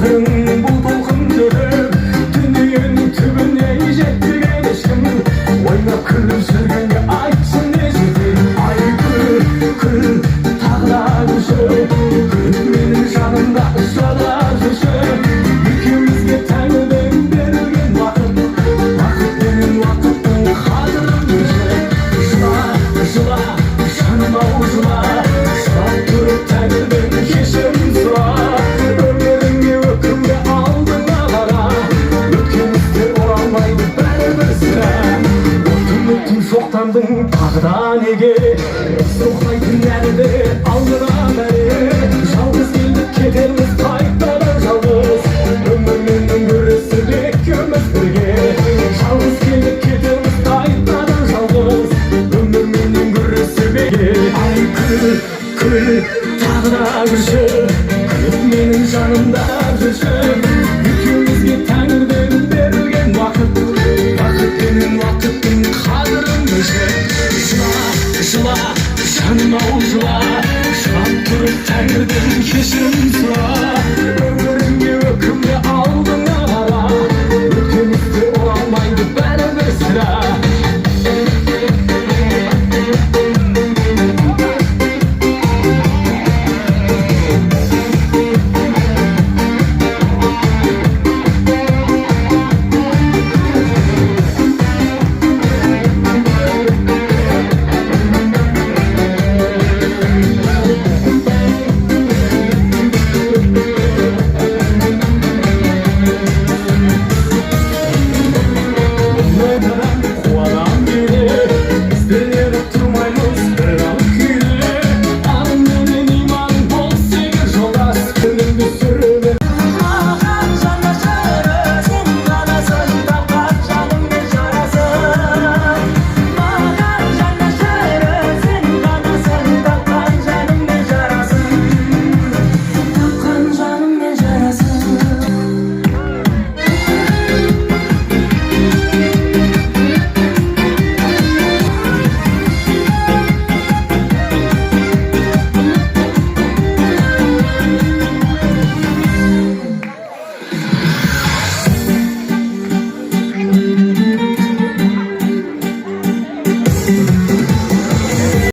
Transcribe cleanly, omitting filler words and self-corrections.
тағдырың бұл толқын төріп дүниенің түбіне жетпеген ешкім ойнап күліп жүргенге айтсын не жетейін. Ай күл тағы да күлші, күл менің жанымда жада жүрші. Екеумізге тәңірден берілген уақыт, уақыт пенен уақыттың қадірін білші. Жыла жаным ау жыла, жылап тұрып тәңірден кешірім сұра. Өміріңе өкінбе алдыңа қара, өткен істер оралмайды бәрібір сірә. Оттың соқтандың тағы да неге, соқпайтын әлі де алдына мәре. Жалғыз келдік кетерміз қайтадан жалғыз, өмірменен көресіп екеуміз бірге. Жалғыз келдік кетерміз қайтадан жалғыз, өмірменен көресіп бірге. Ай күл тағы да күлші, күліп менің жанымда жүрші. Екеумізге тәңірден берілген уақыт, уақыт пенен уақыттың қадірін білші. Жыла жаным ау жыла, жылап тұрып тәңірден кешірім сұра.